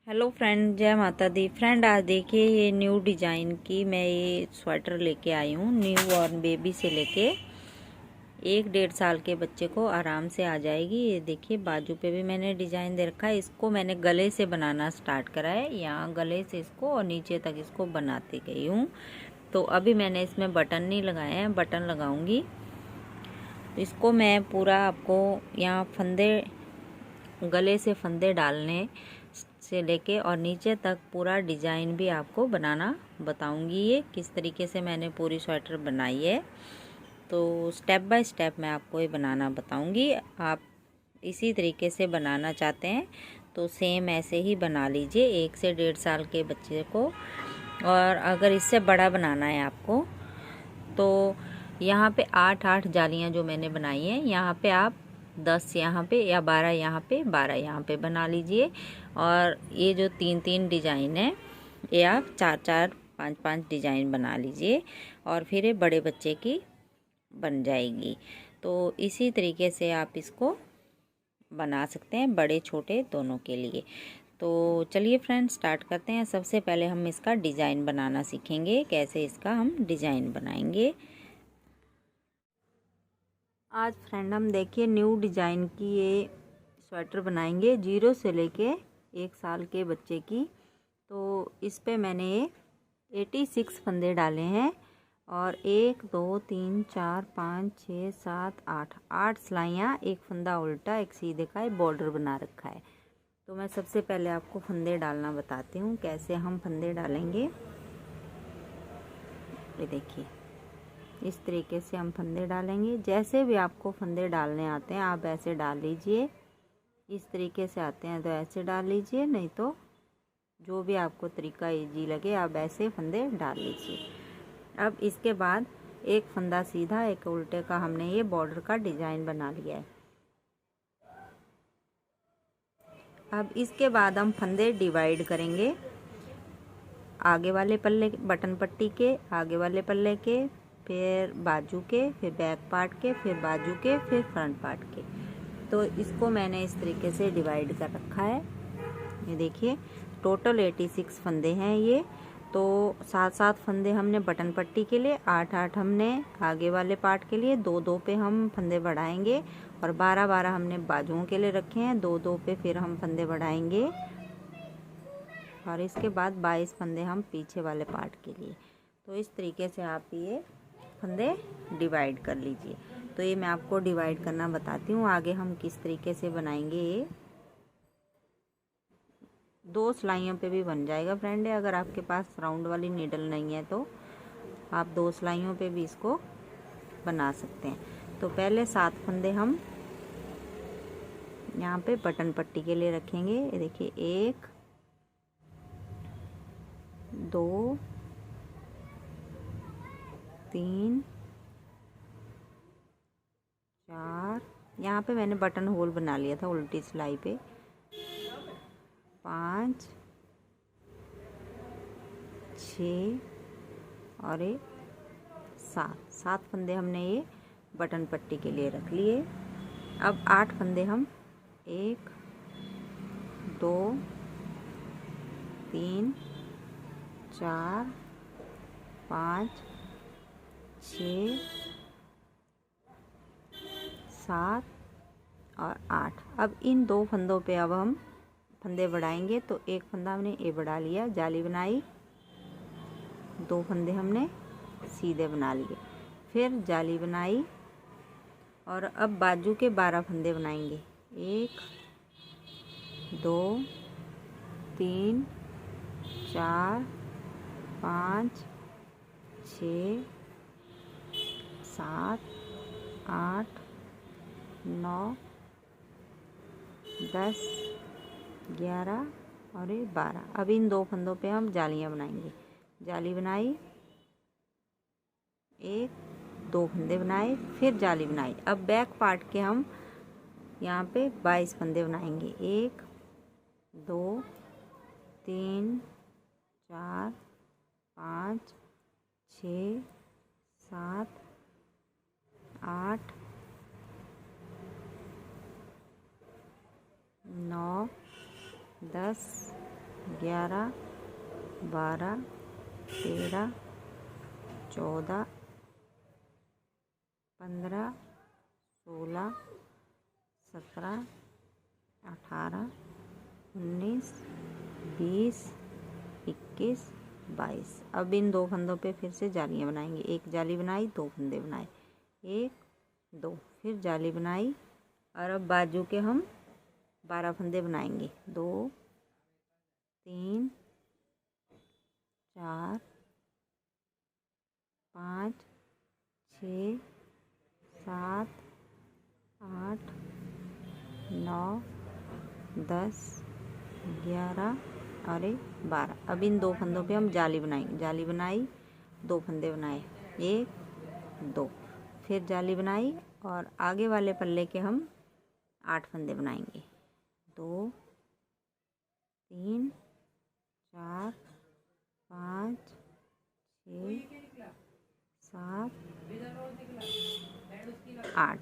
Hello friend, जय माता दी। Friend, आज देखिए ये न्यू डिज़ाइन की मैं ये स्वेटर लेके आई हूँ। न्यू बॉर्न बेबी से लेके 1-1.5 साल के बच्चे को आराम से आ जाएगी। ये देखिए बाजू पे भी मैंने डिज़ाइन दे रखा है। इसको मैंने गले से बनाना स्टार्ट करा है, यहाँ गले से इसको और नीचे तक इसको बनाती गई हूँ। तो अभी मैंने इसमें बटन नहीं लगाए हैं, बटन लगाऊंगी। इसको मैं पूरा आपको यहाँ फंदे, गले से फंदे डालने से लेके और नीचे तक पूरा डिज़ाइन भी आपको बनाना बताऊंगी। ये किस तरीके से मैंने पूरी स्वेटर बनाई है, तो स्टेप बाय स्टेप मैं आपको ये बनाना बताऊंगी। आप इसी तरीके से बनाना चाहते हैं तो सेम ऐसे ही बना लीजिए 1 से 1.5 साल के बच्चे को। और अगर इससे बड़ा बनाना है आपको तो यहाँ पे 8-8 जालियाँ जो मैंने बनाई हैं, यहाँ पे आप 10 यहाँ पे या 12 यहाँ पे, 12 यहाँ पे बना लीजिए। और ये जो 3-3 डिज़ाइन है ये आप 4-4, 5-5 डिज़ाइन बना लीजिए और फिर ये बड़े बच्चे की बन जाएगी। तो इसी तरीके से आप इसको बना सकते हैं, बड़े छोटे दोनों के लिए। तो चलिए फ्रेंड स्टार्ट करते हैं। सबसे पहले हम इसका डिज़ाइन बनाना सीखेंगे, कैसे इसका हम डिज़ाइन बनाएंगे। आज फ्रेंड हम देखिए न्यू डिज़ाइन की ये स्वेटर बनाएंगे 0 से लेके 1 साल के बच्चे की। तो इस पे मैंने 86 फंदे डाले हैं और 1 2 3 4 5 6 7 8 सिलाइयाँ, एक फंदा उल्टा एक सीधे का एक बॉर्डर बना रखा है। तो मैं सबसे पहले आपको फंदे डालना बताती हूँ, कैसे हम फंदे डालेंगे। ये देखिए इस तरीके से हम फंदे डालेंगे। जैसे भी आपको फंदे डालने आते हैं आप ऐसे डाल लीजिए। इस तरीके से आते हैं तो ऐसे डाल लीजिए, नहीं तो जो भी आपको तरीका इजी लगे आप ऐसे फंदे डाल लीजिए। अब इसके बाद एक फंदा सीधा एक उल्टे का हमने ये बॉर्डर का डिज़ाइन बना लिया है। अब इसके बाद हम फंदे डिवाइड करेंगे, आगे वाले पल्ले बटन पट्टी के, आगे वाले पल्ले के, फिर बाजू के, फिर बैक पार्ट के, फिर बाजू के, फिर फ्रंट पार्ट के। तो इसको मैंने इस तरीके से डिवाइड कर रखा है। ये देखिए टोटल 86 फंदे हैं ये। तो 7-7 फंदे हमने बटन पट्टी के लिए, 8-8 हमने आगे वाले पार्ट के लिए, 2-2 पे हम फंदे बढ़ाएंगे और 12-12 हमने बाजुओं के लिए रखे हैं, 2-2 पे फिर हम फंदे बढ़ाएंगे और इसके बाद 22 फंदे हम पीछे वाले पार्ट के लिए। तो इस तरीके से आप ये फंदे डिवाइड कर लीजिए। तो ये मैं आपको डिवाइड करना बताती हूँ, आगे हम किस तरीके से बनाएंगे। ये 2 सिलाइयों पे भी बन जाएगा फ्रेंड। अगर आपके पास राउंड वाली नीडल नहीं है तो आप 2 सिलाइयों पे भी इसको बना सकते हैं। तो पहले 7 फंदे हम यहाँ पे बटन पट्टी के लिए रखेंगे। ये देखिए 1 2 3 4, यहाँ पे मैंने बटन होल बना लिया था उल्टी सिलाई पे, 5 6 और 7 फंदे हमने ये बटन पट्टी के लिए रख लिए। अब 8 फंदे हम 1 2 3 4 5 6 7 और 8। अब इन 2 फंदों पे अब हम फंदे बढ़ाएंगे। तो एक फंदा हमने ये बढ़ा लिया, जाली बनाई, 2 फंदे हमने सीधे बना लिए, फिर जाली बनाई और अब बाजू के 12 फंदे बनाएंगे। 1 2 3 4 5 6 7 8 9 10 11 और 12। अब इन 2 फंदों पे हम जालियां बनाएंगे। जाली बनाई, 1-2 फंदे बनाए, फिर जाली बनाई। अब बैक पार्ट के हम यहाँ पे 22 फंदे बनाएंगे। 1 2 3 4 5 6 7 8 9 10 11, 12, 13, 14, 15, 16, 17, 18, 19, 20, 21, 22। अब इन 2 फंदों पे फिर से जालियाँ बनाएंगे। एक जाली बनाई, 2 फंदे बनाए, 1, 2, फिर जाली बनाई और अब बाजू के हम 12 फंदे बनाएंगे। 2, 3, 4, 5, 6, 7, 8, 9, 10, 11 और 12। अब इन 2 फंदों पे हम जाली बनाएंगे। जाली बनाई, 2 फंदे बनाए, 1, 2, फिर जाली बनाई और आगे वाले पल्ले के हम 8 फंदे बनाएंगे। 2, 3, 4, 5, 6, 7, 8।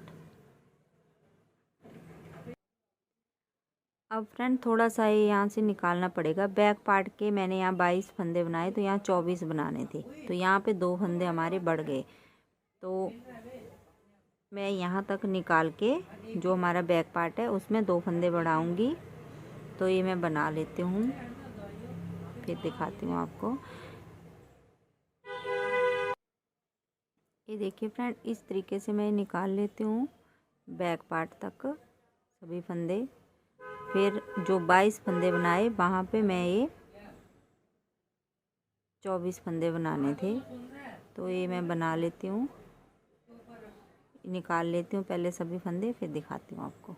अब फ्रेंड थोड़ा सा ये यहाँ से निकालना पड़ेगा। बैक पार्ट के मैंने यहाँ 22 फंदे बनाए, तो यहाँ 24 बनाने थे, तो यहाँ पे 2 फंदे हमारे बढ़ गए। तो मैं यहाँ तक निकाल के जो हमारा बैक पार्ट है उसमें 2 फंदे बढ़ाऊँगी। तो ये मैं बना लेती हूँ, फिर दिखाती हूँ आपको। ये देखिए फ्रेंड, इस तरीके से मैं निकाल लेती हूँ बैक पार्ट तक सभी फंदे। फिर जो 22 फंदे बनाए वहाँ पे मैं ये 24 फंदे बनाने थे, तो ये मैं बना लेती हूँ, निकाल लेती हूँ पहले सभी फंदे, फिर दिखाती हूँ आपको।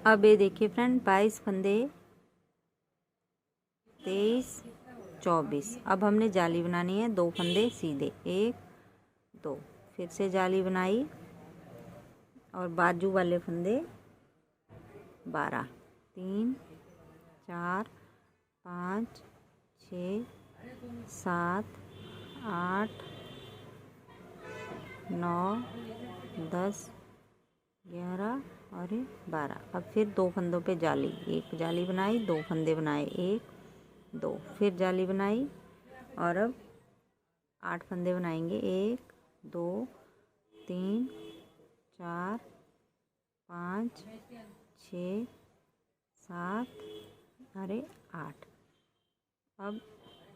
अब ये देखिए फ्रेंड, 22 फंदे, 23, 24। अब हमने जाली बनानी है, 2 फंदे सीधे, 1, 2, फिर से जाली बनाई और बाजू वाले फंदे 12, 3, 4, 5, 6, 7, 8, 9, 10, 11 और 12। अब फिर 2 फंदों पे जाली, एक जाली बनाई, 2 फंदे बनाए, 1, 2, फिर जाली बनाई और अब 8 फंदे बनाएंगे। 1, 2, 3, 4, 5, 6, 7 और 8। अब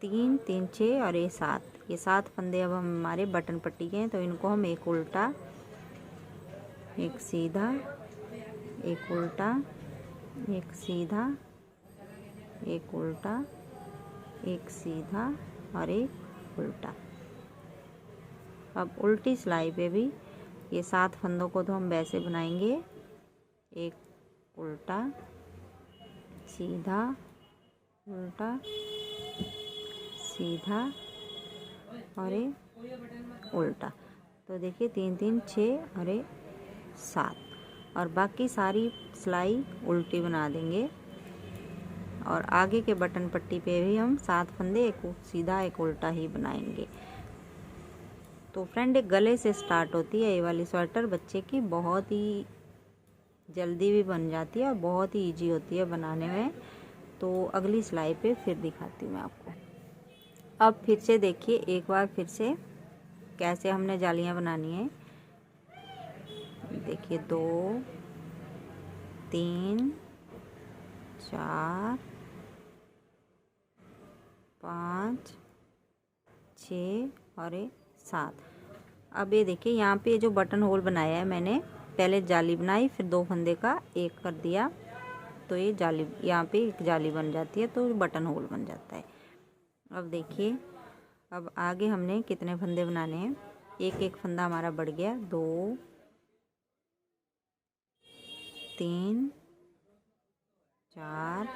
3, 3, 6 और ये 7, ये 7 फंदे अब हमारे बटन पट्टी के हैं, तो इनको हम एक उल्टा, एक सीधा, एक उल्टा, एक सीधा, एक उल्टा, एक सीधा और एक उल्टा। अब उल्टी सिलाई पे भी ये 7 फंदों को तो हम वैसे बनाएंगे, एक उल्टा, सीधा, उल्टा, सीधा और एक उल्टा। तो देखिए 3, 3, 6 और 7, और बाकी सारी सिलाई उल्टी बना देंगे। और आगे के बटन पट्टी पे भी हम 7 फंदे, एक सीधा एक उल्टा ही बनाएंगे। तो फ्रेंड एक गले से स्टार्ट होती है ये वाली स्वेटर बच्चे की, बहुत ही जल्दी भी बन जाती है और बहुत ही इजी होती है बनाने में। तो अगली सिलाई पे फिर दिखाती हूँ मैं आपको। अब फिर से देखिए एक बार फिर से कैसे हमने जालियाँ बनानी है। देखिए 2, 3, 4, 5, 6 और 7। अब ये देखिए यहाँ पे जो बटन होल बनाया है मैंने, पहले जाली बनाई, फिर 2 फंदे का एक कर दिया, तो ये जाली, यहाँ पे एक जाली बन जाती है, तो बटन होल बन जाता है। अब देखिए, अब आगे हमने कितने फंदे बनाने हैं। एक एक फंदा हमारा बढ़ गया, 2, 3, 4,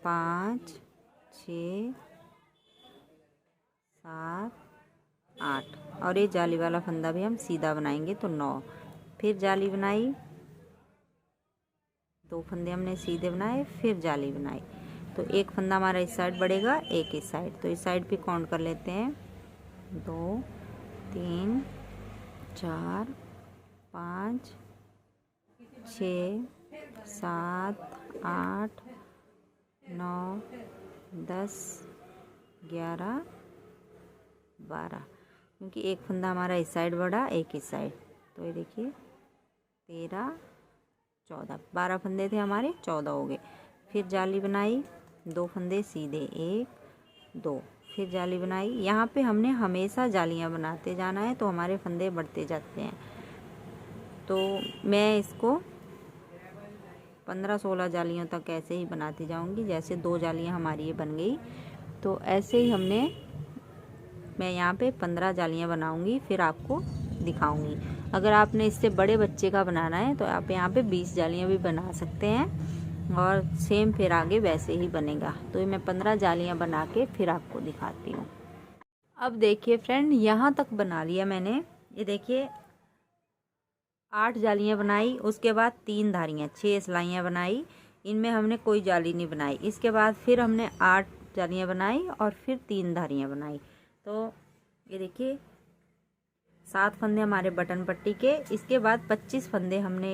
5, 6, 7, 8 और ये जाली वाला फंदा भी हम सीधा बनाएंगे, तो 9। फिर जाली बनाई, 2 फंदे हमने सीधे बनाए, फिर जाली बनाई, तो एक फंदा हमारा इस साइड बढ़ेगा, एक इस साइड। तो इस साइड पे काउंट कर लेते हैं, 2, 3, 4, 5, 6, 7, 8, 9, 10, 11, 12, क्योंकि एक फंदा हमारा इस साइड बढ़ा, एक इस साइड, तो ये देखिए 13, 14, 12 फंदे थे हमारे, 14 हो गए। फिर जाली बनाई, 2 फंदे सीधे, 1, 2, फिर जाली बनाई। यहाँ पे हमने हमेशा जालियाँ बनाते जाना है, तो हमारे फंदे बढ़ते जाते हैं। तो मैं इसको 15-16 जालियों तक ऐसे ही बनाती जाऊंगी। जैसे 2 जालियाँ हमारी ये बन गई, तो ऐसे ही मैं यहाँ पे 15 जालियाँ बनाऊंगी, फिर आपको दिखाऊंगी। अगर आपने इससे बड़े बच्चे का बनाना है तो आप यहाँ पे 20 जालियाँ भी बना सकते हैं, और सेम फिर आगे वैसे ही बनेगा। तो मैं 15 जालियाँ बना के फिर आपको दिखाती हूँ। अब देखिए फ्रेंड, यहाँ तक बना लिया मैंने। ये देखिए 8 जालियाँ बनाई, उसके बाद 3 धारियाँ, 6 सिलाइयाँ बनाई, इनमें हमने कोई जाली नहीं बनाई। इसके बाद फिर हमने 8 जालियाँ बनाई और फिर 3 धारियाँ बनाई। तो ये देखिए 7 फंदे हमारे बटन पट्टी के। इसके बाद 25 फंदे हमने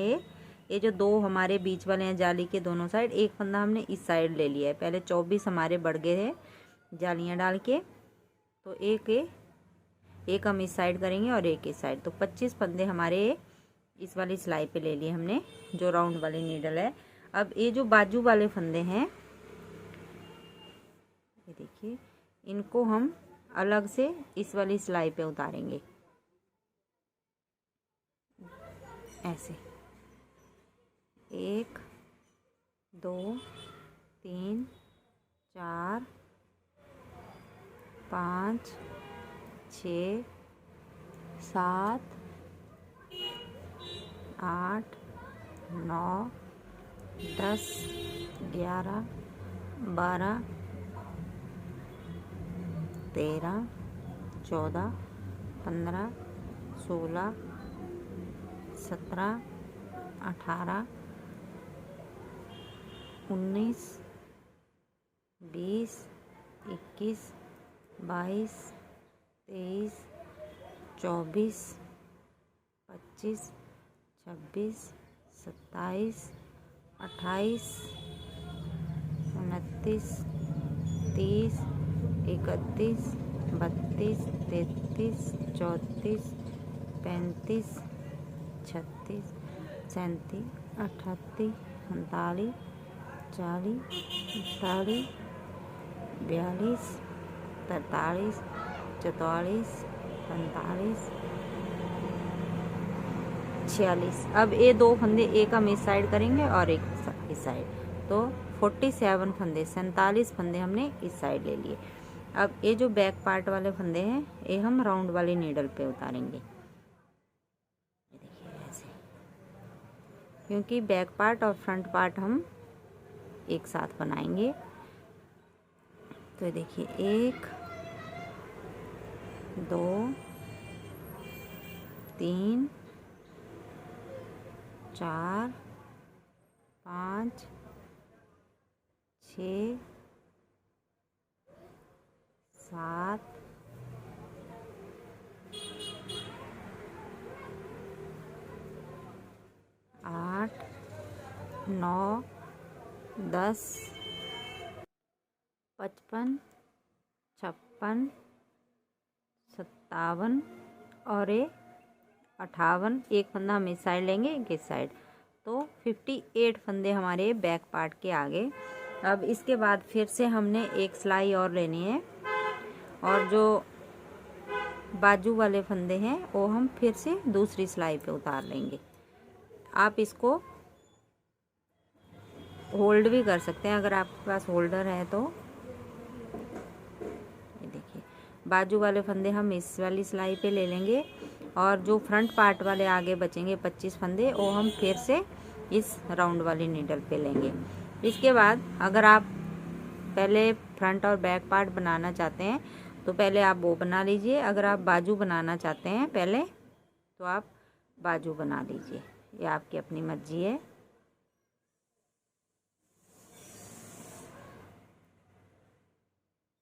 ये जो 2 हमारे बीच वाले हैं जाली के दोनों साइड, एक फंदा हमने इस साइड ले लिया है। पहले 24 हमारे बढ़ गए हैं जालियाँ डाल के, तो एक हम इस साइड करेंगे और एक इस साइड, तो 25 फंदे हमारे इस वाली सिलाई पे ले लिए हमने, जो राउंड वाली नीडल है। अब ये जो बाजू वाले फंदे हैं, ये देखिए, इनको हम अलग से इस वाली सिलाई पे उतारेंगे, ऐसे 1, 2, 3, 4, 5, 6, 7, 8, 9, 10, 11, 12, 13, 14, 15, 16, 17, 18, 19, 20, 21, 22, 23, 24, 25, 26, 27, 28, 29, 30, 31, 32, 33, 34, 35, 36, 37, 38, 39, 40, 41, 42, 43, 44, 45, 46। अब ये 2 फंदे, एक हम इस साइड करेंगे और एक इस साइड, तो 47 फंदे, 47 फंदे हमने इस साइड ले लिए। अब ये जो बैक पार्ट वाले फंदे हैं, ये हम राउंड वाली नीडल पे उतारेंगे, देखिए ऐसे, क्योंकि बैक पार्ट और फ्रंट पार्ट हम एक साथ बनाएंगे। तो देखिए 1, 2, 3, 4, 5, 6, 7, 8, 9, 10, 55, 56, 57 और 58। एक फंदा हम इस साइड लेंगे, एक इस साइड, तो 58 फंदे हमारे बैक पार्ट के आगे। अब इसके बाद फिर से हमने एक सिलाई और लेनी है, और जो बाजू वाले फंदे हैं वो हम फिर से दूसरी सिलाई पे उतार लेंगे। आप इसको होल्ड भी कर सकते हैं अगर आपके पास होल्डर है तो। ये देखिए बाजू वाले फंदे हम इस वाली सिलाई पे ले लेंगे, और जो फ्रंट पार्ट वाले आगे बचेंगे 25 फंदे, वो हम फिर से इस राउंड वाली नीडल पे लेंगे। इसके बाद अगर आप पहले फ्रंट और बैक पार्ट बनाना चाहते हैं तो पहले आप वो बना लीजिए। अगर आप बाजू बनाना चाहते हैं पहले, तो आप बाजू बना लीजिए, ये आपकी अपनी मर्जी है।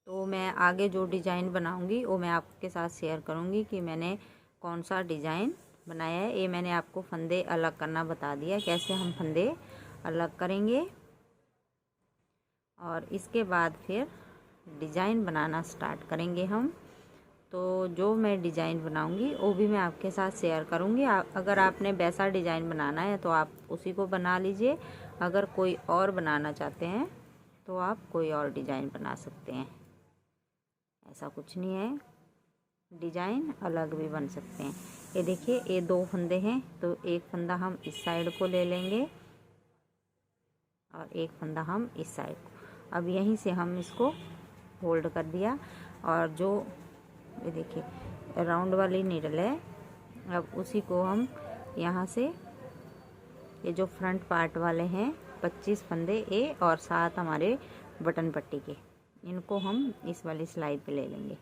तो मैं आगे जो डिज़ाइन बनाऊंगी वो मैं आपके साथ शेयर करूंगी कि मैंने कौन सा डिज़ाइन बनाया है। ये मैंने आपको फंदे अलग करना बता दिया, कैसे हम फंदे अलग करेंगे। और इसके बाद फिर डिज़ाइन बनाना स्टार्ट करेंगे हम। तो जो मैं डिज़ाइन बनाऊंगी वो भी मैं आपके साथ शेयर करूंगी। अगर आपने वैसा डिज़ाइन बनाना है तो आप उसी को बना लीजिए, अगर कोई और बनाना चाहते हैं तो आप कोई और डिज़ाइन बना सकते हैं। ऐसा कुछ नहीं है, डिज़ाइन अलग भी बन सकते हैं। ये देखिए, ये 2 फंदे हैं तो एक फंदा हम इस साइड को ले लेंगे और एक फंदा हम इस साइड को। अब यहीं से हम इसको होल्ड कर दिया और जो ये देखिए राउंड वाली नीडल है, अब उसी को हम यहाँ से ये जो फ्रंट पार्ट वाले हैं 25 फंदे ए और 7 हमारे बटन पट्टी के, इनको हम इस वाली सिलाई पे ले लेंगे।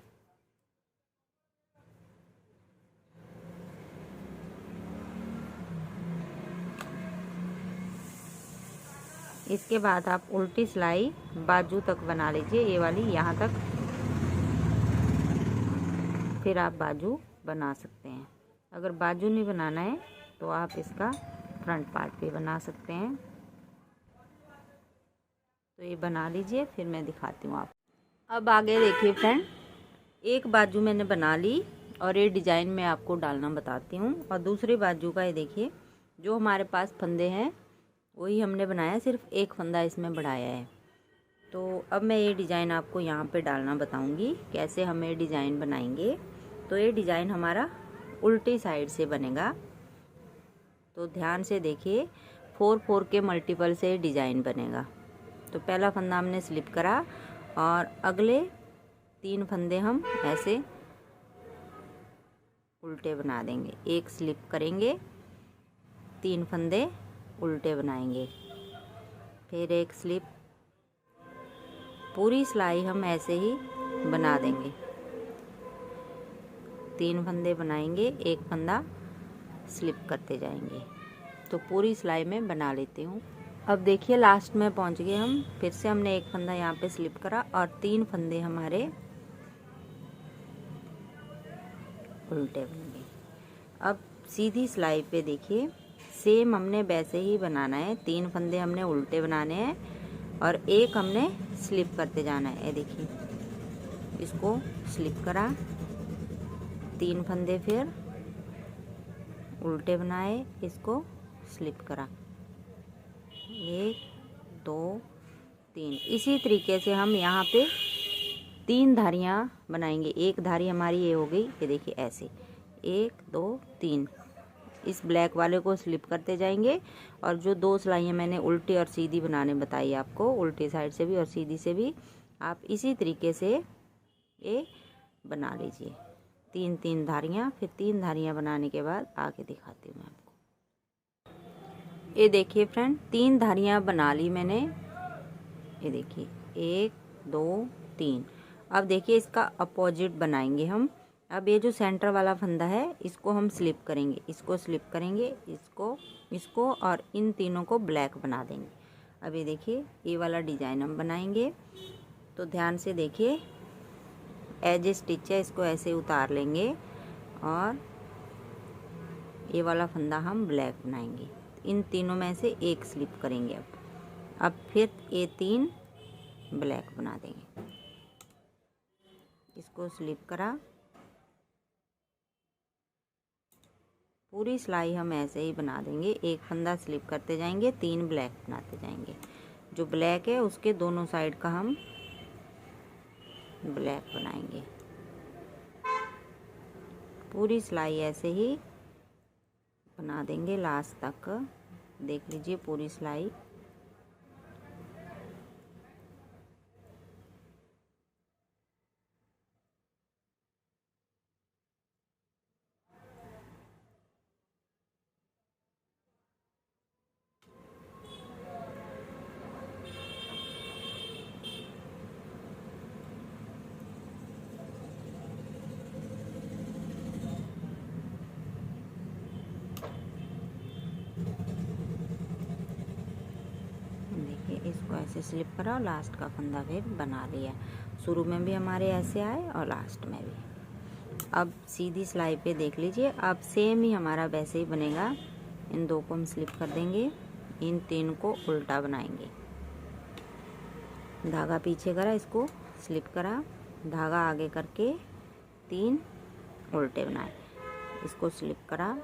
इसके बाद आप उल्टी सिलाई बाजू तक बना लीजिए, ये वाली यहाँ तक, फिर आप बाजू बना सकते हैं। अगर बाजू नहीं बनाना है तो आप इसका फ्रंट पार्ट भी बना सकते हैं। तो ये बना लीजिए, फिर मैं दिखाती हूँ आप। अब आगे देखिए फ्रेंड, एक बाजू मैंने बना ली और ये डिज़ाइन मैं आपको डालना बताती हूँ। और दूसरी बाजू का ये देखिए, जो हमारे पास फंदे हैं वही हमने बनाया, सिर्फ एक फंदा इसमें बढ़ाया है। तो अब मैं ये डिज़ाइन आपको यहाँ पे डालना बताऊँगी कैसे हम ये डिज़ाइन बनाएंगे। तो ये डिज़ाइन हमारा उल्टी साइड से बनेगा, तो ध्यान से देखिए, 4-4 के मल्टीपल से डिज़ाइन बनेगा। तो पहला फंदा हमने स्लिप करा और अगले 3 फंदे हम ऐसे उल्टे बना देंगे। एक स्लिप करेंगे, 3 फंदे उल्टे बनाएंगे, फिर एक स्लिप, पूरी सिलाई हम ऐसे ही बना देंगे। 3 फंदे बनाएंगे, एक फंदा स्लिप करते जाएंगे। तो पूरी सिलाई में बना लेती हूँ। अब देखिए लास्ट में पहुँच गए हम, फिर से हमने एक फंदा यहाँ पे स्लिप करा और 3 फंदे हमारे उल्टे बन गए। अब सीधी सिलाई पे देखिए, सेम हमने वैसे ही बनाना है। 3 फंदे हमने उल्टे बनाने हैं और एक हमने स्लिप करते जाना है। ये देखिए, इसको स्लिप करा, 3 फंदे फिर उल्टे बनाए, इसको स्लिप करा, 1 2 3। इसी तरीके से हम यहाँ पे 3 धारियाँ बनाएंगे। एक धारी हमारी ये हो गई, ये देखिए ऐसे 1 2 3। इस ब्लैक वाले को स्लिप करते जाएंगे और जो 2 सिलाइयाँ मैंने उल्टी और सीधी बनाने बताई आपको, उल्टी साइड से भी और सीधी से भी, आप इसी तरीके से ये बना लीजिए। 3-3 धारियाँ, फिर 3 धारियाँ बनाने के बाद आगे दिखाती हूँ मैं आपको। ये देखिए फ्रेंड, 3 धारियाँ बना ली मैंने, ये देखिए 1 2 3। अब देखिए इसका अपोजिट बनाएंगे हम। अब ये जो सेंटर वाला फंदा है इसको हम स्लिप करेंगे, इसको स्लिप करेंगे, इसको और इन तीनों को ब्लैक बना देंगे। अब ये देखिए, ये वाला डिज़ाइन हम बनाएंगे। तो ध्यान से देखिए, एज स्टिच है, इसको ऐसे उतार लेंगे और ये वाला फंदा हम ब्लैक बनाएंगे। इन तीनों में से एक स्लिप करेंगे। अब फिर ये 3 ब्लैक बना देंगे, इसको स्लिप करा, पूरी सिलाई हम ऐसे ही बना देंगे। एक फंदा स्लिप करते जाएंगे, 3 ब्लैक बनाते जाएंगे। जो ब्लैक है उसके दोनों साइड का हम ब्लैक बनाएंगे। पूरी सिलाई ऐसे ही बना देंगे लास्ट तक। देख लीजिए पूरी सिलाई। इसको ऐसे स्लिप करा और लास्ट का फंदा फिर बना लिया। शुरू में भी हमारे ऐसे आए और लास्ट में भी। अब सीधी सिलाई पे देख लीजिए, अब सेम ही हमारा वैसे ही बनेगा। इन 2 को हम स्लिप कर देंगे, इन 3 को उल्टा बनाएंगे। धागा पीछे करा, इसको स्लिप करा, धागा आगे करके 3 उल्टे बनाए, इसको स्लिप करा।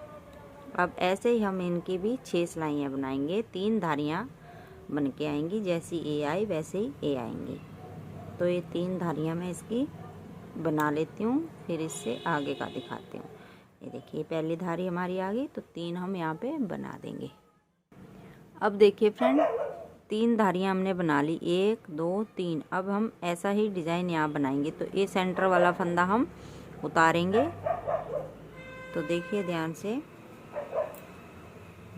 अब ऐसे ही हम इनकी भी 6 सिलाइयाँ बनाएंगे, 3 धारियाँ बन के आएंगी, जैसी ए आई वैसे ही ए आएंगी। तो ये 3 धारियाँ मैं इसकी बना लेती हूँ, फिर इससे आगे का दिखाती हूँ। ये देखिए पहली धारी हमारी आ गई, तो 3 हम यहाँ पे बना देंगे। अब देखिए फ्रेंड, 3 धारियाँ हमने बना ली, 1 2 3। अब हम ऐसा ही डिज़ाइन यहाँ बनाएंगे। तो ये सेंटर वाला फंदा हम उतारेंगे। तो देखिए ध्यान से,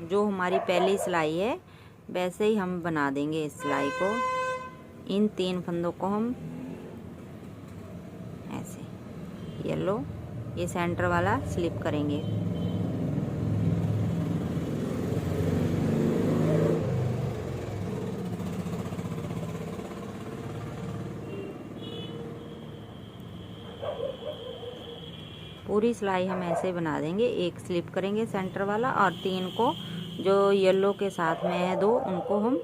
जो हमारी पहली सिलाई है वैसे ही हम बना देंगे इस सिलाई को। इन 3 फंदों को हम ऐसे, येलो, ये सेंटर वाला स्लिप करेंगे। पूरी सिलाई हम ऐसे बना देंगे, एक स्लिप करेंगे सेंटर वाला, और 3 को जो येलो के साथ में है 2, उनको हम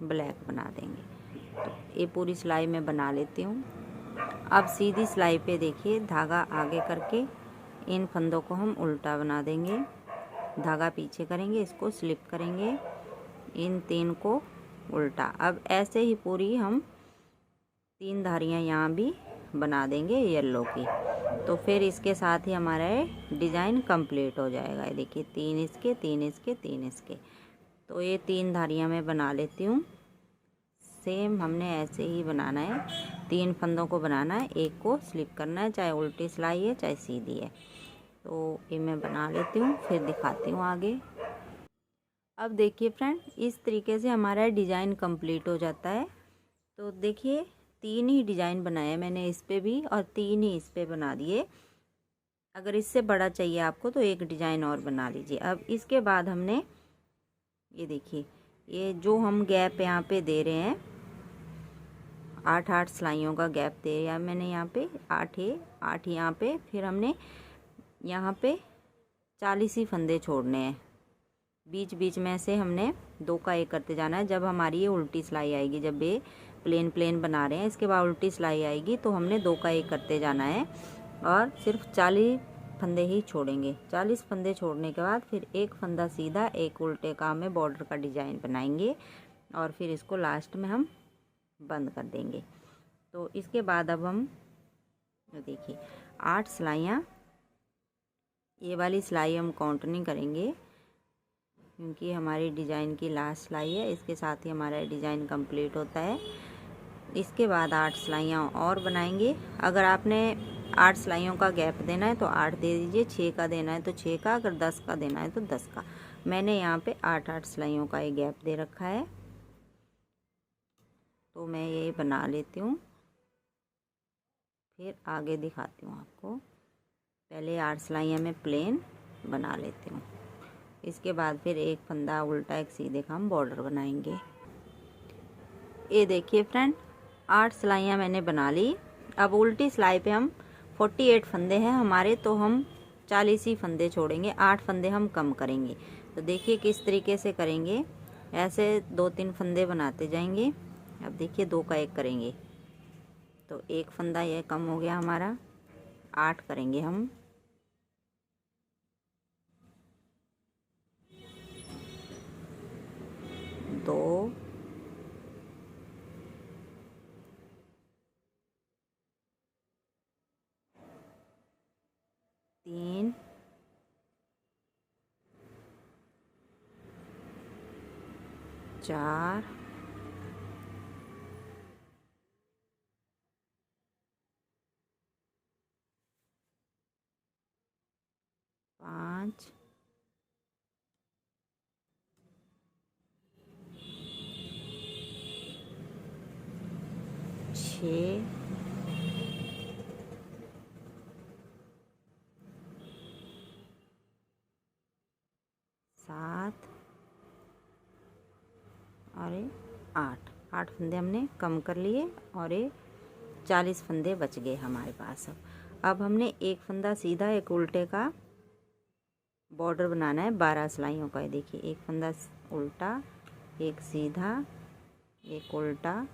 ब्लैक बना देंगे। तो ये पूरी सिलाई मैं बना लेती हूँ। अब सीधी सिलाई पे देखिए, धागा आगे करके इन फंदों को हम उल्टा बना देंगे, धागा पीछे करेंगे, इसको स्लिप करेंगे, इन 3 को उल्टा। अब ऐसे ही पूरी हम 3 धारियाँ यहाँ भी बना देंगे येलो की। तो फिर इसके साथ ही हमारा डिज़ाइन कंप्लीट हो जाएगा। ये देखिए 3 इसके, 3 इसके, 3 इसके। तो ये 3 धारियाँ मैं बना लेती हूँ। सेम हमने ऐसे ही बनाना है, 3 फंदों को बनाना है, एक को स्लिप करना है, चाहे उल्टी सिलाई है चाहे सीधी है। तो ये मैं बना लेती हूँ, फिर दिखाती हूँ आगे। अब देखिए फ्रेंड, इस तरीके से हमारा डिज़ाइन कंप्लीट हो जाता है। तो देखिए 3 ही डिज़ाइन बनाए मैंने इस पे भी, और 3 ही इस पे बना दिए। अगर इससे बड़ा चाहिए आपको तो एक डिज़ाइन और बना लीजिए। अब इसके बाद हमने, ये देखिए, ये जो हम गैप यहाँ पे दे रहे हैं, 8 सिलाइयों का गैप दे दिया मैंने यहाँ पे, 8 यहाँ पे, फिर हमने यहाँ पे 40 ही फंदे छोड़ने हैं। बीच बीच में से हमने 2 का 1 करते जाना है। जब हमारी ये उल्टी सिलाई आएगी, जब ये प्लेन बना रहे हैं, इसके बाद उल्टी सिलाई आएगी, तो हमने 2 का 1 करते जाना है और सिर्फ 40 फंदे ही छोड़ेंगे। 40 फंदे छोड़ने के बाद फिर एक फंदा सीधा, एक उल्टे का हमें बॉर्डर का डिज़ाइन बनाएंगे, और फिर इसको लास्ट में हम बंद कर देंगे। तो इसके बाद अब हम देखिए 8 सिलाइयाँ, ये वाली सिलाई हम काउंट नहीं करेंगे क्योंकि हमारी डिज़ाइन की लास्ट सिलाई है, इसके साथ ही हमारा डिज़ाइन कंप्लीट होता है। इसके बाद 8 सिलाइयाँ और बनाएंगे। अगर आपने 8 सिलाइयों का गैप देना है तो 8 दे दीजिए, 6 का देना है तो 6 का, अगर 10 का देना है तो 10 का। मैंने यहाँ पे 8 सिलाइयों का एक गैप दे रखा है, तो मैं ये बना लेती हूँ, फिर आगे दिखाती हूँ आपको। पहले 8 सिलाइयाँ मैं प्लेन बना लेती हूँ, इसके बाद फिर एक फंदा उल्टा, एक सीधे का हम बॉर्डर बनाएंगे। ये देखिए फ्रेंड, 8 सिलाइयाँ मैंने बना ली। अब उल्टी सिलाई पे हम 48 फंदे हैं हमारे, तो हम 40 ही फंदे छोड़ेंगे, 8 फंदे हम कम करेंगे। तो देखिए किस तरीके से करेंगे, ऐसे 2-3 फंदे बनाते जाएंगे। अब देखिए 2 का 1 करेंगे, तो एक फंदा ये कम हो गया हमारा, 8 करेंगे हम। दो, 3, 4, 5, 6, 7 और 8 फंदे हमने कम कर लिए, और ये 40 फंदे बच गए हमारे पास। अब हमने एक फंदा सीधा, एक उल्टे का बॉर्डर बनाना है 12 सिलाइयों का। देखिए एक फंदा उल्टा, एक सीधा, एक उल्टा,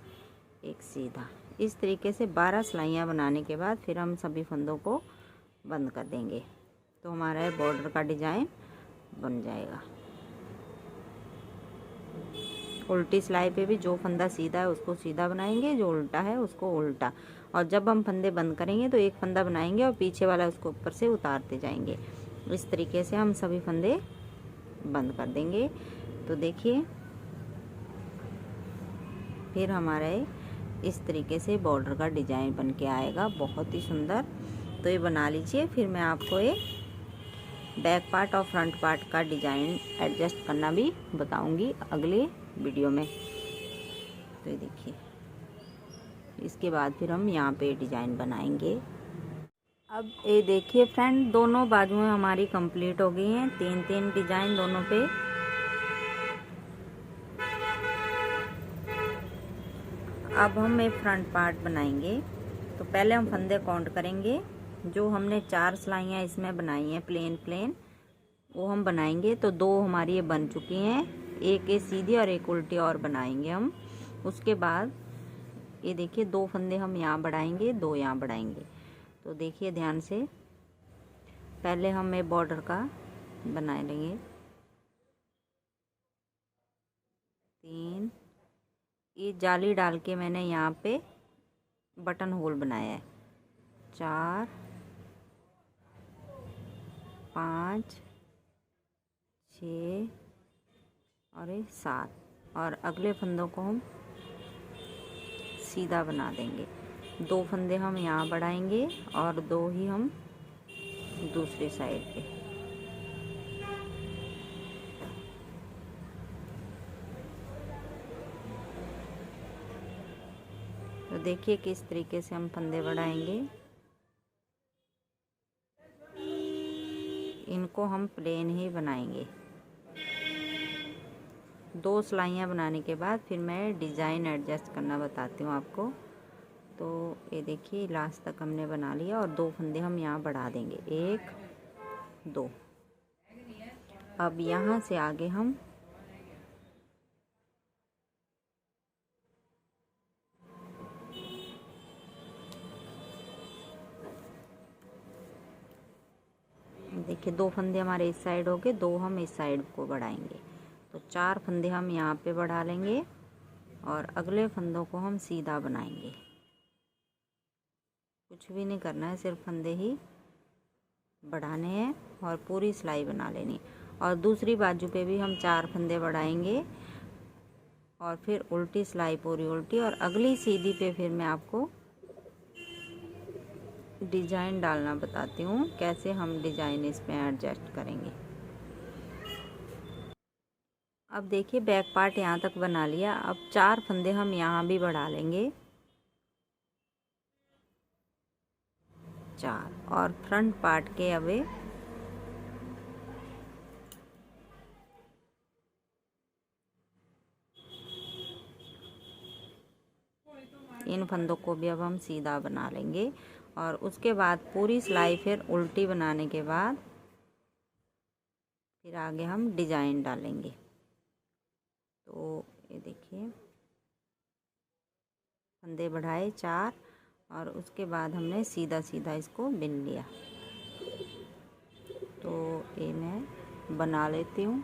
एक सीधा। इस तरीके से 12 सिलाइयाँ बनाने के बाद फिर हम सभी फंदों को बंद कर देंगे, तो हमारा बॉर्डर का डिज़ाइन बन जाएगा। उल्टी सिलाई पे भी जो फंदा सीधा है उसको सीधा बनाएंगे, जो उल्टा है उसको उल्टा। और जब हम फंदे बंद करेंगे तो एक फंदा बनाएंगे और पीछे वाला उसको ऊपर से उतारते जाएंगे। इस तरीके से हम सभी फंदे बंद कर देंगे। तो देखिए फिर हमारा इस तरीके से बॉर्डर का डिज़ाइन बन के आएगा, बहुत ही सुंदर। तो ये बना लीजिए। फिर मैं आपको ये बैक पार्ट और फ्रंट पार्ट का डिज़ाइन एडजस्ट करना भी बताऊंगी अगले वीडियो में। तो ये देखिए, इसके बाद फिर हम यहाँ पे डिज़ाइन बनाएंगे। अब ये देखिए फ्रेंड, दोनों बाजुएं हमारी कंप्लीट हो गई हैं, 3-3 डिज़ाइन दोनों पे। अब हम एक फ्रंट पार्ट बनाएंगे। तो पहले हम फंदे काउंट करेंगे। जो हमने 4 सिलाइयाँ इसमें बनाई हैं प्लेन वो हम बनाएंगे। तो 2 हमारी ये बन चुकी हैं, एक ये सीधी और एक उल्टी और बनाएंगे हम। उसके बाद ये देखिए 2 फंदे हम यहाँ बढ़ाएंगे, 2 यहाँ बढ़ाएंगे। तो देखिए ध्यान से, पहले हम ये बॉर्डर का बना लेंगे। 3, ये जाली डाल के मैंने यहाँ पे बटन होल बनाया है। 4, 5, 6 और 7। और अगले फंदों को हम सीधा बना देंगे। 2 फंदे हम यहाँ बढ़ाएंगे और 2 ही हम दूसरी साइड पे। तो देखिए किस तरीके से हम फंदे बढ़ाएंगे। इनको हम प्लेन ही बनाएंगे। 2 सिलाइयाँ बनाने के बाद फिर मैं डिज़ाइन एडजस्ट करना बताती हूँ आपको। तो ये देखिए लास्ट तक हमने बना लिया और 2 फंदे हम यहाँ बढ़ा देंगे, 1, 2। अब यहाँ से आगे हम देखिए 2 फंदे हमारे इस साइड हो गए, 2 हम इस साइड को बढ़ाएंगे। तो 4 फंदे हम यहाँ पे बढ़ा लेंगे और अगले फंदों को हम सीधा बनाएंगे। कुछ भी नहीं करना है, सिर्फ फंदे ही बढ़ाने हैं और पूरी सिलाई बना लेनी। और दूसरी बाजू पे भी हम 4 फंदे बढ़ाएंगे और फिर उल्टी सिलाई पूरी उल्टी। और अगली सीधी पे फिर मैं आपको डिज़ाइन डालना बताती हूँ, कैसे हम डिज़ाइन इसमें एडजस्ट करेंगे। अब देखिए बैक पार्ट यहाँ तक बना लिया। अब 4 फंदे हम यहाँ भी बढ़ा लेंगे, 4। और फ्रंट पार्ट के अवे इन फंदों को भी अब हम सीधा बना लेंगे। और उसके बाद पूरी सिलाई फिर उल्टी बनाने के बाद फिर आगे हम डिज़ाइन डालेंगे। तो ये देखिए फंदे बढ़ाए 4 और उसके बाद हमने सीधा सीधा इसको बिन लिया। तो ये मैं बना लेती हूँ।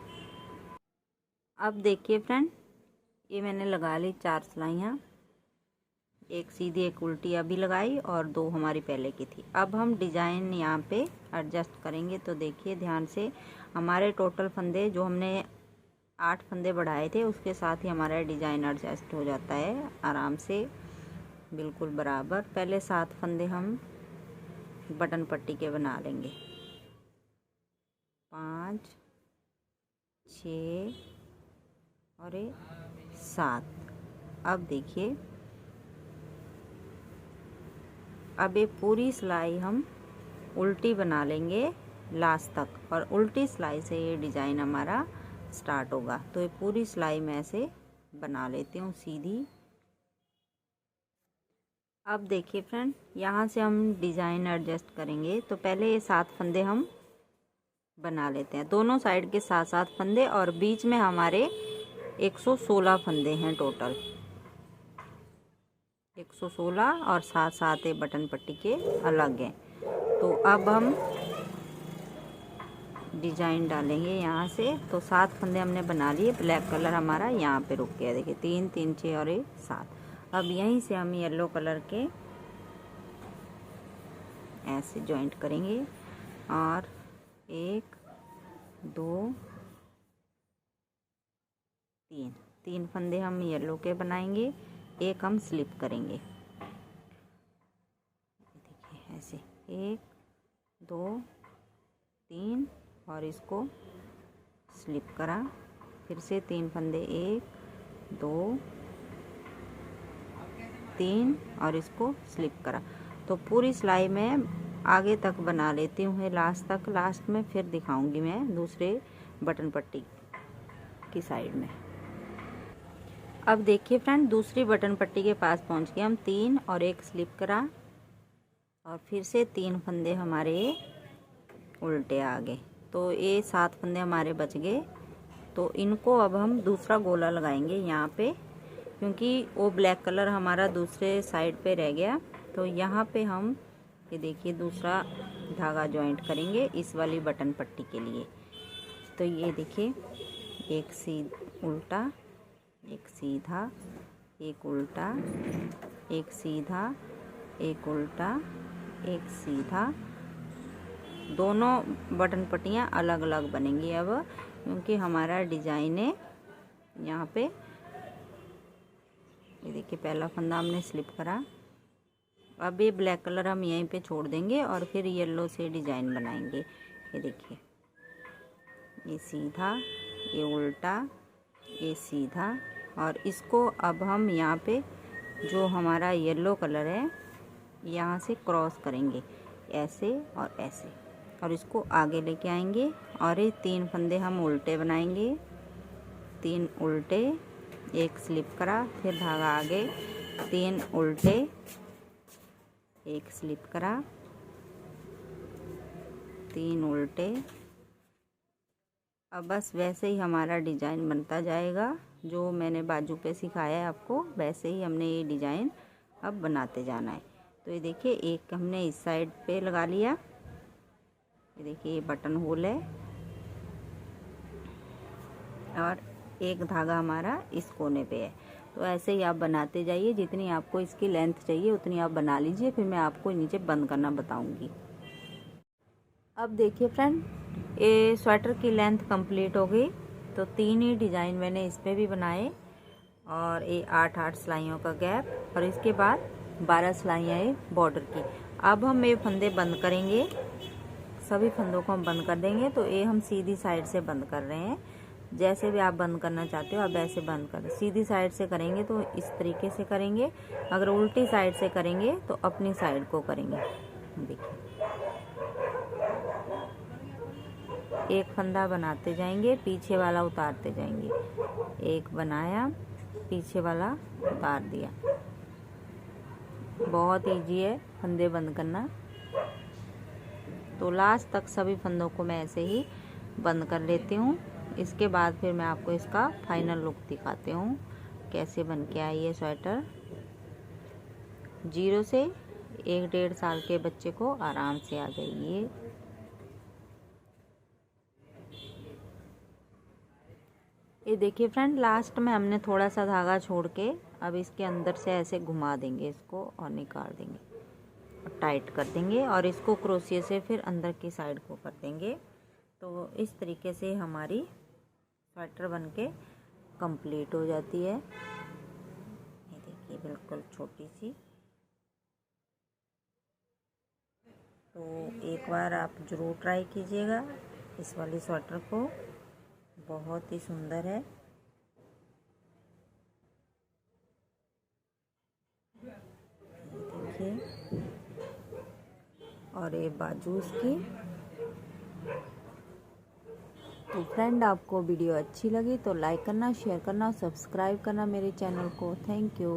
अब देखिए फ्रेंड, ये मैंने लगा ली 4 सिलाइयाँ, एक सीधी एक उल्टी अभी लगाई और 2 हमारी पहले की थी। अब हम डिज़ाइन यहाँ पे एडजस्ट करेंगे। तो देखिए ध्यान से, हमारे टोटल फंदे जो हमने 8 फंदे बढ़ाए थे उसके साथ ही हमारा डिज़ाइन एडजस्ट हो जाता है आराम से, बिल्कुल बराबर। पहले 7 फंदे हम बटन पट्टी के बना लेंगे, 5, 6 और 7। अब देखिए, अब ये पूरी सिलाई हम उल्टी बना लेंगे लास्ट तक और उल्टी सिलाई से ये डिज़ाइन हमारा स्टार्ट होगा। तो ये पूरी सिलाई मैं ऐसे बना लेती हूँ सीधी। अब देखिए फ्रेंड, यहाँ से हम डिज़ाइन एडजस्ट करेंगे। तो पहले ये 7 फंदे हम बना लेते हैं, दोनों साइड के 7-7 फंदे, और बीच में हमारे 116 फंदे हैं टोटल। 116 और 7 ये बटन पट्टी के अलग हैं। तो अब हम डिजाइन डालेंगे यहाँ से। तो 7 फंदे हमने बना लिए, ब्लैक कलर हमारा यहाँ पे रुक गया, देखिए 3 3 6 और 1 7। अब यहीं से हम येलो कलर के ऐसे जॉइंट करेंगे और 1 2 3 फंदे हम येलो के बनाएंगे, एक हम स्लिप करेंगे, देखिए ऐसे 1 2 3 और इसको स्लिप करा, फिर से 3 फंदे 1 2 3 और इसको स्लिप करा। तो पूरी सिलाई में आगे तक बना लेती हूँ लास्ट तक, लास्ट में फिर दिखाऊंगी मैं दूसरे बटन पट्टी की साइड में। अब देखिए फ्रेंड, दूसरी बटन पट्टी के पास पहुँच गए हम, 3 और 1 स्लिप करा और फिर से 3 फंदे हमारे उल्टे आ गए। तो ये 7 फंदे हमारे बच गए। तो इनको अब हम दूसरा गोला लगाएंगे यहाँ पे, क्योंकि वो ब्लैक कलर हमारा दूसरे साइड पे रह गया। तो यहाँ पे हम ये देखिए दूसरा धागा जॉइंट करेंगे इस वाली बटन पट्टी के लिए। तो ये देखिए, एक उल्टा, एक सीधा, एक उल्टा, एक सीधा, एक उल्टा, एक सीधा। दोनों बटन पट्टियाँ अलग अलग बनेंगी अब, क्योंकि हमारा डिजाइन है यहाँ पे। ये देखिए पहला फंदा हमने स्लिप करा। अब ये ब्लैक कलर हम यहीं पे छोड़ देंगे और फिर येलो से डिजाइन बनाएंगे। ये देखिए, ये सीधा, ये उल्टा, ये सीधा, और इसको अब हम यहाँ पे जो हमारा येलो कलर है यहाँ से क्रॉस करेंगे ऐसे और ऐसे, और इसको आगे लेके आएंगे और ये 3 फंदे हम उल्टे बनाएंगे, 3 उल्टे, 1 स्लिप करा, फिर धागा आगे, 3 उल्टे, 1 स्लिप करा, 3 उल्टे। अब बस वैसे ही हमारा डिजाइन बनता जाएगा, जो मैंने बाजू पे सिखाया है आपको, वैसे ही हमने ये डिजाइन अब बनाते जाना है। तो ये देखिए, एक हमने इस साइड पे लगा लिया, ये देखिए ये बटन होल है, और एक धागा हमारा इस कोने पे है। तो ऐसे ही आप बनाते जाइए, जितनी आपको इसकी लेंथ चाहिए उतनी आप बना लीजिए, फिर मैं आपको नीचे बंद करना बताऊंगी। अब देखिए फ्रेंड, ये स्वेटर की लेंथ कंप्लीट हो गई। तो 3 ही डिजाइन मैंने इस पे भी बनाए, और ये 8 सिलाइयों का गैप, और इसके बाद 12 सिलाइयाँ है बॉर्डर की। अब हम ये फंदे बंद करेंगे, सभी फंदों को हम बंद कर देंगे। तो ये हम सीधी साइड से बंद कर रहे हैं, जैसे भी आप बंद करना चाहते हो आप ऐसे बंद कर। सीधी साइड से करेंगे तो इस तरीके से करेंगे, अगर उल्टी साइड से करेंगे तो अपनी साइड को करेंगे। देखिए, एक फंदा बनाते जाएंगे, पीछे वाला उतारते जाएंगे, एक बनाया, पीछे वाला उतार दिया। बहुत इजी है फंदे बंद करना। तो लास्ट तक सभी फंदों को मैं ऐसे ही बंद कर लेती हूँ। इसके बाद फिर मैं आपको इसका फाइनल लुक दिखाती हूँ, कैसे बन के आई है स्वेटर। 0 से 1-1.5 साल के बच्चे को आराम से आ जाइए। ये देखिए फ्रेंड, लास्ट में हमने थोड़ा सा धागा छोड़ के अब इसके अंदर से ऐसे घुमा देंगे इसको और निकाल देंगे और टाइट कर देंगे, और इसको क्रोशिया से फिर अंदर की साइड को कर देंगे। तो इस तरीके से हमारी स्वेटर बनके कंप्लीट हो जाती है। ये देखिए बिल्कुल छोटी सी। तो एक बार आप ज़रूर ट्राई कीजिएगा इस वाली स्वेटर को, बहुत ही सुंदर है। देखिए, और ये बाजू इसकी। तो फ्रेंड, आपको वीडियो अच्छी लगी तो लाइक करना, शेयर करना, सब्सक्राइब करना मेरे चैनल को। Thank you.